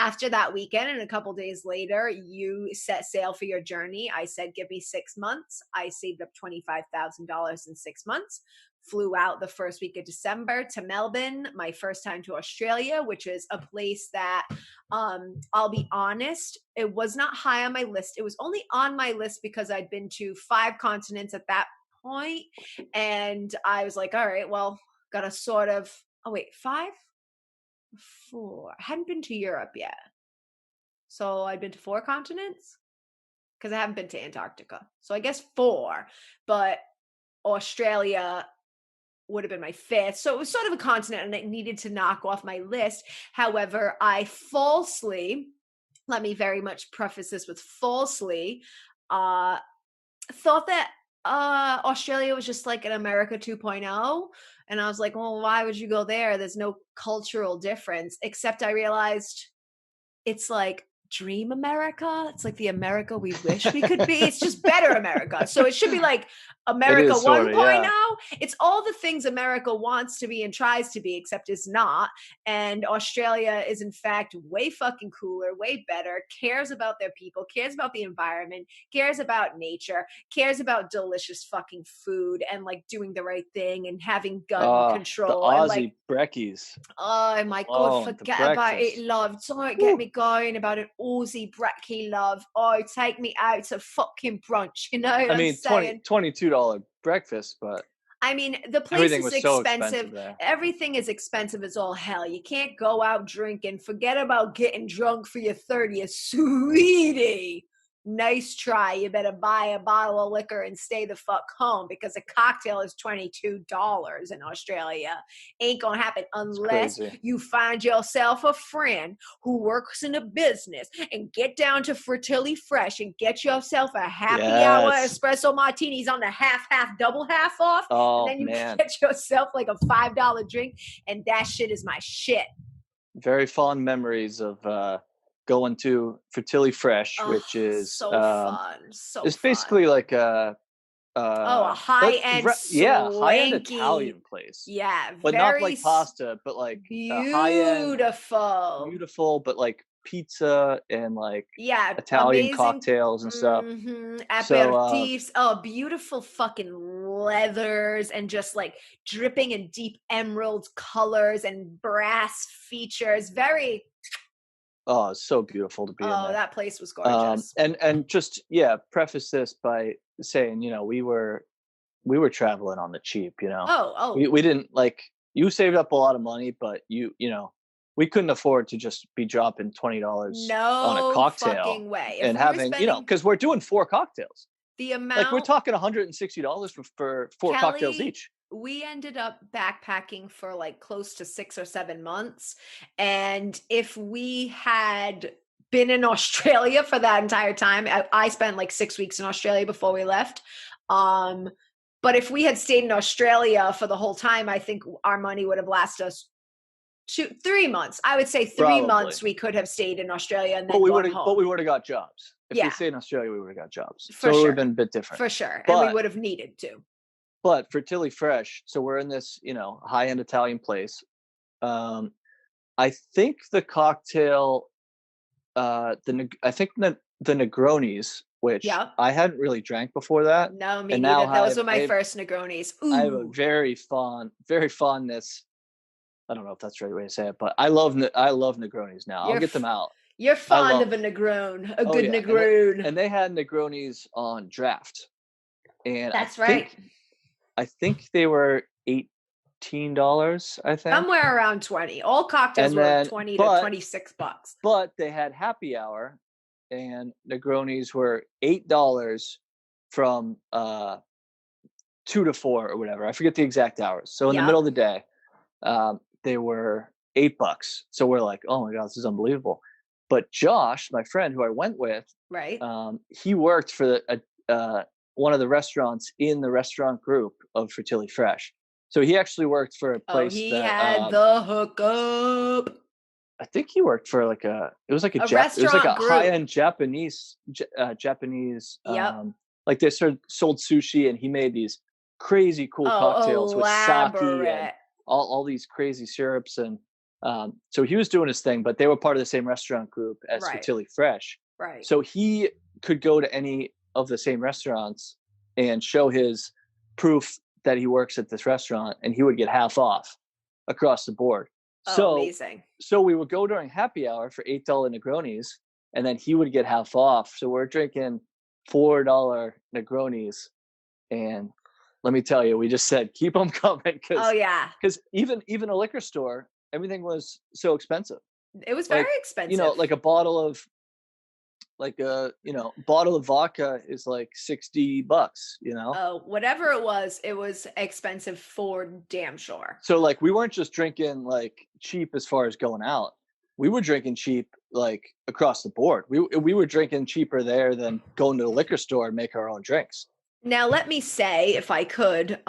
after that weekend and a couple days later, you set sail for your journey. I said, give me 6 months. I saved up $25,000 in 6 months. Flew out the first week of December to Melbourne, my first time to Australia, which is a place that, I'll be honest, it was not high on my list. It was only on my list because I'd been to 5 continents at that point, and I was like, all right, well, gotta sort of, oh wait, 5? 4. I hadn't been to Europe yet. So I'd been to 4 continents because I haven't been to Antarctica. So I guess 4, but Australia would have been my 5th. So it was sort of a continent and it needed to knock off my list. However, I falsely, let me very much preface this with falsely, thought that Australia was just like an America 2.0. And I was like, well, why would you go there? There's no cultural difference. Except I realized it's like dream America. It's like the America we wish we could be. It's just better America. So it should be like America 1.0. Yeah. It's all the things America wants to be and tries to be, except is not. And Australia is in fact way fucking cooler, way better, cares about their people, cares about the environment, cares about nature, cares about delicious fucking food and like doing the right thing and having gun control. The Aussie and like brekkies. oh my God, forget about it, love. Don't get me going about an Aussie brekkie, love. Oh, take me out to fucking brunch, you know what I mean, $22 breakfast, but I mean, the place everything is was so expensive. expensive there. Everything is expensive as all hell. You can't go out drinking. Forget about getting drunk for your 30th, sweetie. Nice try. You better buy a bottle of liquor and stay the fuck home because a cocktail is $22 in Australia. Ain't gonna happen unless you find yourself a friend who works in a business and get down to Fertility Fresh and get yourself a happy hour espresso martinis on the half, double half off. Oh, and then you get yourself like a $5 drink, and that shit is my shit. Very fond memories of going to Fertility Fresh, which is so fun. It's basically like a high-end, high-end Italian place. Yeah, but not like pasta, but like beautiful, beautiful, but like pizza and like Italian amazing cocktails and stuff. Aperitifs, beautiful fucking leathers and just like dripping in deep emerald colors and brass features. Very. Oh, it's so beautiful to be in there. That place was gorgeous. And just preface this by saying, we were traveling on the cheap, We didn't you saved up a lot of money, but we couldn't afford to just be dropping $20 on a cocktail fucking way. And having, because we're doing 4 cocktails. The amount we're talking $160 for 4 cocktails each. We ended up backpacking for like close to 6 or 7 months. And if we had been in Australia for that entire time, I spent like 6 weeks in Australia before we left. But if we had stayed in Australia for the whole time, I think our money would have lasted us 3 months. I would say 3 months we could have stayed in Australia and then we would have got jobs. If we stayed in Australia, we would have got jobs. So it would have been a bit different. For sure. And we would have needed to. But Fertility Fresh, so we're in this, high-end Italian place. I think the cocktail, I think the Negronis, which I hadn't really drank before that. No, me neither. Those were my first Negronis. Ooh. I have a very fondness. I don't know if that's the right way to say it, but I love Negronis now. I'll get them out. You're fond of a Negrone, a good Negrone. And they had Negronis on draft. And that's right. I think they were $18, I think. Somewhere around 20. All cocktails were 20 to $26. But they had happy hour, and Negronis were $8 from 2 to 4 or whatever. I forget the exact hours. So in the middle of the day, they were $8. So we're like, oh my God, this is unbelievable. But Josh, my friend who I went with, right? He worked for one of the restaurants in the restaurant group of Fertility Fresh. So he actually worked for a place he had the hookup. I think he worked for it was like a high-end Japanese, like they sold sushi, and he made these crazy cool cocktails with sake and all these crazy syrups. And So he was doing his thing, but they were part of the same restaurant group as Right. Fertility Fresh. Right. So he could go to any of the same restaurants and show his proof that he works at this restaurant, and he would get half off across the board. Oh, So, amazing. so we would go during happy hour for $8 Negronis, and then he would get half off. So we're drinking $4 Negronis, and let me tell you, we just said keep them coming Oh, because yeah. even a liquor store, everything was so expensive. It was very Like, expensive. like a bottle of bottle of vodka is like $60. Oh, whatever it was expensive for damn sure. So like we weren't just drinking like cheap as far as going out. We were drinking cheap like across the board. We were drinking cheaper there than going to the liquor store and make our own drinks. Now, let me say, if I could,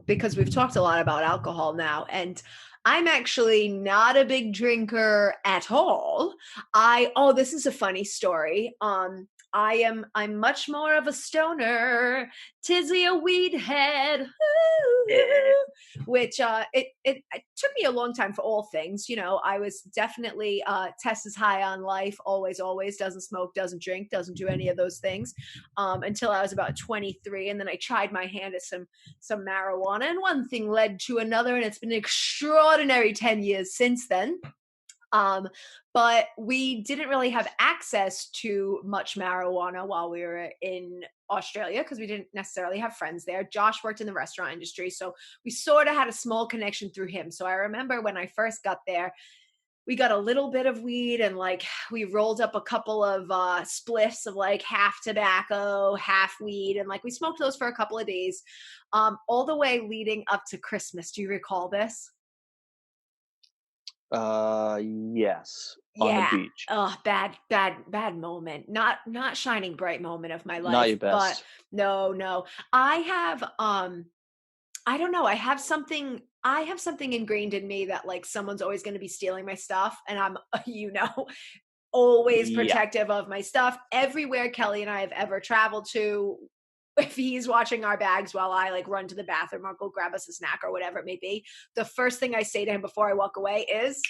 because we've talked a lot about alcohol now, and I'm actually not a big drinker at all. This is a funny story. I'm much more of a stoner, Tizzy a weed head, which it took me a long time for all things. I was definitely Tess is high on life, always, doesn't smoke, doesn't drink, doesn't do any of those things until I was about 23, and then I tried my hand at some marijuana, and one thing led to another, and it's been an extraordinary 10 years since then. But we didn't really have access to much marijuana while we were in Australia because we didn't necessarily have friends there. Josh worked in the restaurant industry, so we sort of had a small connection through him. So I remember when I first got there, we got a little bit of weed, and like we rolled up a couple of spliffs of like half tobacco, half weed, and like we smoked those for a couple of days, all the way leading up to Christmas. Do you recall this? Yes, on the Yeah. beach. Oh, bad moment. Not shining bright moment of my Not life, your but best. no. I have I don't know. I have something ingrained in me that like someone's always going to be stealing my stuff, and I'm always Yeah. protective of my stuff. Everywhere Kelly and I have ever traveled to, if he's watching our bags while I like run to the bathroom or go grab us a snack or whatever it may be, the first thing I say to him before I walk away is,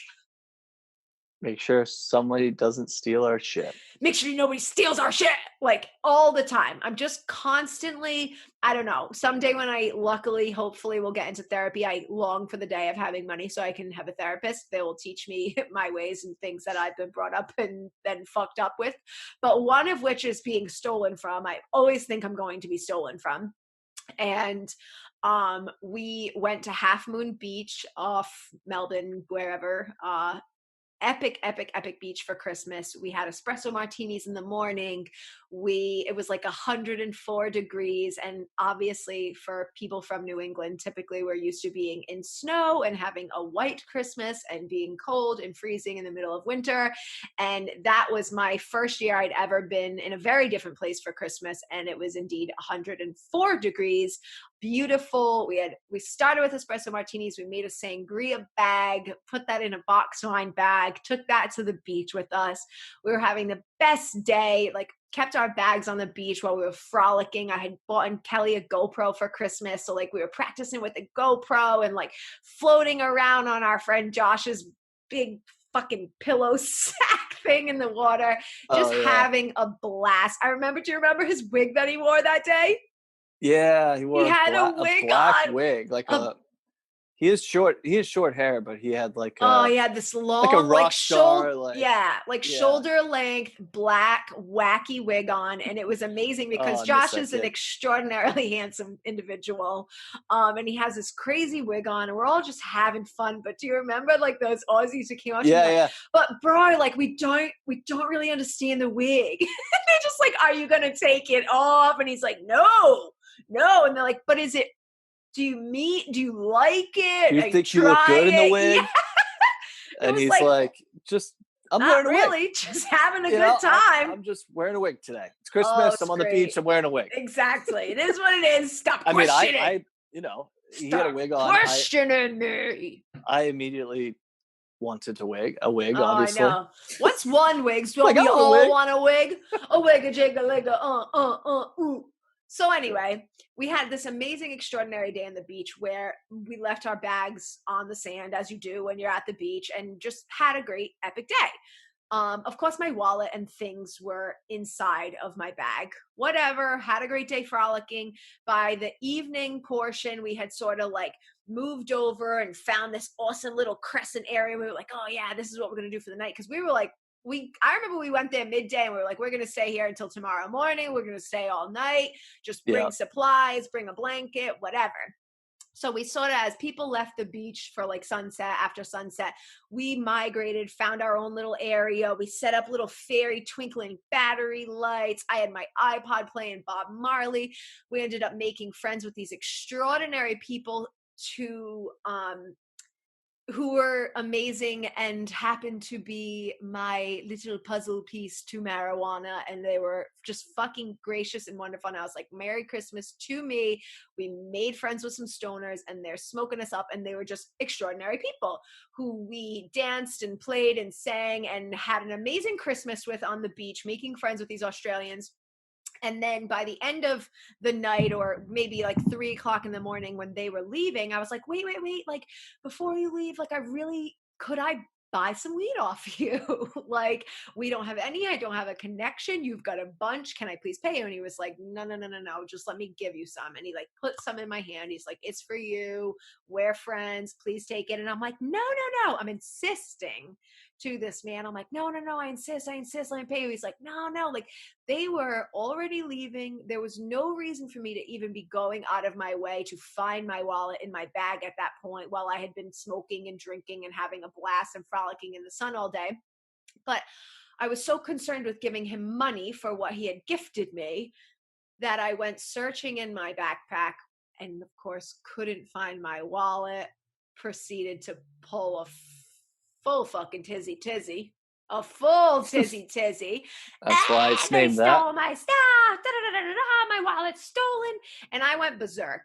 Make sure somebody doesn't steal our shit. make sure nobody steals our shit, like all the time. I'm just constantly, I don't know, someday when I luckily hopefully will get into therapy, I long for the day of having money so I can have a therapist. They will teach me my ways and things that I've been brought up and then fucked up with, but one of which is being stolen from. I always think I'm going to be stolen from. And we went to Half Moon Beach off Melbourne, wherever, epic beach for Christmas. We had espresso martinis in the morning. It was like 104 degrees, and obviously for people from New England, typically we're used to being in snow and having a white Christmas and being cold and freezing in the middle of winter. And that was my first year I'd ever been in a very different place for Christmas, and it was indeed 104 degrees. Beautiful. We started with espresso martinis. We made a sangria bag, put that in a box wine bag, took that to the beach with us. We were having the best day, like kept our bags on the beach while we were frolicking. I had bought Kelly a GoPro for Christmas. So like we were practicing with the GoPro and like floating around on our friend Josh's big fucking pillow sack thing in the water, just having a blast. Do you remember his wig that he wore that day? Yeah, he wore He had a a wig black on. wig, like he is short. He has short hair, but he had He had this like a long, like rock shoulder, star, like yeah, like yeah. shoulder length, black, wacky wig on, and it was amazing because Oh, I miss Josh that is an kid. extraordinarily handsome individual, and he has this crazy wig on, and we're all just having fun. But do you remember like those Aussies who came out to me Yeah, like, yeah. "But bro, like we don't really understand the wig." They're just like, "Are you gonna take it off?" And he's like, "No," and they're like, "But do you like Do it? you Are you think you look try good in the it?" wig? Yeah. It And was he's like, like, just I'm not wearing a wig. really, just having a You good know, time. I'm just wearing a wig today. It's Oh, Christmas. it's I'm on the beach. great. I'm wearing a wig. Exactly. It is what it is. Stop I mean, questioning. he had a Stop wig on. questioning me. I immediately wanted a wig, Oh, I obviously. know. What's one wig? Don't Like, I we want a all wig. want a wig? A wig, a jigga, ligga, ooh. So anyway, we had this amazing, extraordinary day on the beach where we left our bags on the sand, as you do when you're at the beach, and just had a great, epic day. Of course, my wallet and things were inside of my bag. Whatever, had a great day frolicking. By the evening portion, we had sort of like moved over and found this awesome little crescent area. We were like, oh yeah, this is what we're gonna do for the night. Cause we were like, I remember we went there midday and we were like, we're gonna stay here until tomorrow morning. We're gonna stay all night, just Yeah. bring supplies, bring a blanket, whatever. So we sort of, as people left the beach for like sunset, after sunset, we migrated, found our own little area. We set up little fairy twinkling battery lights. I had my iPod playing Bob Marley. We ended up making friends with these extraordinary people to who were amazing and happened to be my little puzzle piece to marijuana, and they were just fucking gracious and wonderful. And I was like, Merry Christmas to me. We made friends with some stoners and they're smoking us up, and they were just extraordinary people who we danced and played and sang and had an amazing Christmas with on the beach, making friends with these Australians. And then by the end of the night, or maybe like 3 o'clock in the morning when they were leaving, I was like, wait, like, before you leave, like, could I buy some weed off you? Like, we don't have any, I don't have a connection. You've got a bunch. Can I please pay you? And he was like, no, no, no, no, no. Just let me give you some. And he like put some in my hand. He's like, it's for you. We're friends. Please take it. And I'm like, no, no, no. I'm insisting to this man. I'm like, no, no, no. I insist. Let me pay you. He's like, no, no. Like, they were already leaving. There was no reason for me to even be going out of my way to find my wallet in my bag at that point, while I had been smoking and drinking and having a blast and frolicking in the sun all day. But I was so concerned with giving him money for what he had gifted me that I went searching in my backpack and, of course, couldn't find my wallet. Proceeded to pull a full fucking tizzy, a full tizzy, That's why it's they named that. stole my stuff. My wallet's stolen, and I went berserk.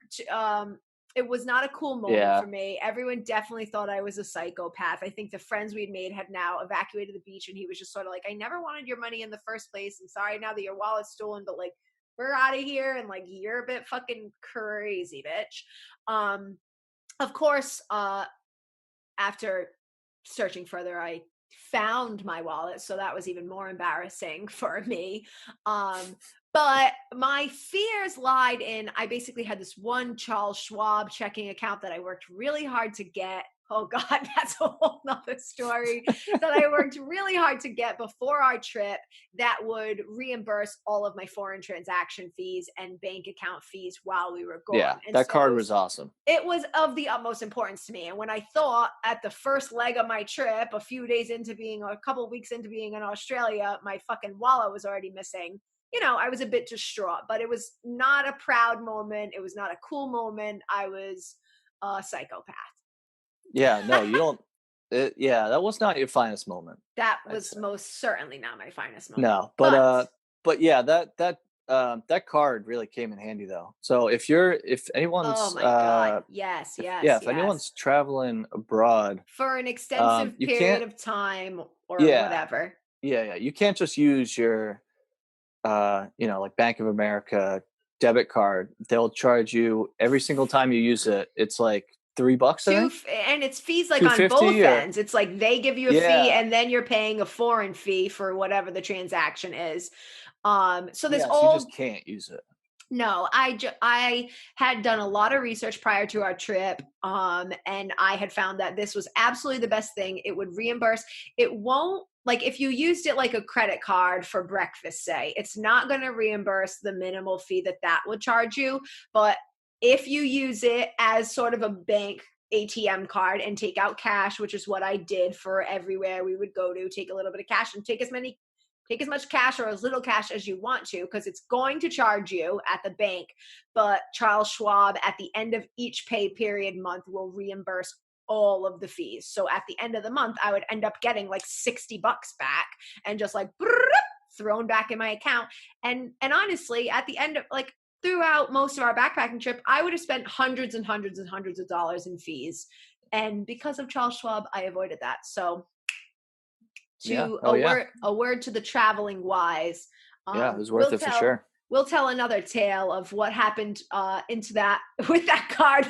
It was not a cool moment Yeah. for me. Everyone definitely thought I was a psychopath. I think the friends we'd made had now evacuated the beach, and he was just sort of like, I never wanted your money in the first place. I'm sorry now that your wallet's stolen, but like, we're out of here, and like, you're a bit fucking crazy, bitch. Of course, after searching further, I found my wallet, so that was even more embarrassing for me. But my fears lied in, I basically had this one Charles Schwab checking account that I worked really hard to get. Oh God, that's a whole nother story that I worked really hard to get before our trip, that would reimburse all of my foreign transaction fees and bank account fees while we were Yeah. gone. And That so card was awesome. it was of the utmost importance to me. And when I thought at the first leg of my trip, a few days into being, or a couple of weeks into being in Australia, my fucking wallet was already missing, I was a bit distraught. But it was not a proud moment. It was not a cool moment. I was a psychopath. Yeah. No, you don't. Yeah, that was not your finest moment, That I'd was say. most certainly not my finest moment. No, But but yeah, that card really came in handy though. So if oh anyone's my God. Yes, yes, if yes. anyone's traveling abroad, For an extensive you period can't. of time or Yeah, whatever. yeah, you can't just use your like Bank of America debit card. They'll charge you every single time you use it. It's like $3, I think, And it's fees like two on both fifty or ends. It's like they give you a fee yeah, and then you're paying a foreign fee for whatever the transaction is. So there's yeah. So you just all can't use it. no, I had done a lot of research prior to our trip, and I had found that this was absolutely the best thing. It would reimburse. It won't, like, if you used it like a credit card for breakfast, say, it's not going to reimburse the minimal fee that would charge you. But if you use it as sort of a bank ATM card and take out cash, which is what I did for everywhere we would go to, take a little bit of cash and take as much cash or as little cash as you want to, because it's going to charge you at the bank. But Charles Schwab at the end of each pay period month will reimburse all of the fees. So at the end of the month, I would end up getting like $60 back and just like thrown back in my account. And honestly, at the end of like throughout most of our backpacking trip, I would have spent hundreds and hundreds and hundreds of dollars in fees. And because of Charles Schwab, I avoided that. So Yeah. to Oh yeah. a word to the traveling wise, Yeah. It was worth we'll it for tell sure. We'll tell another tale of what happened into that with that card.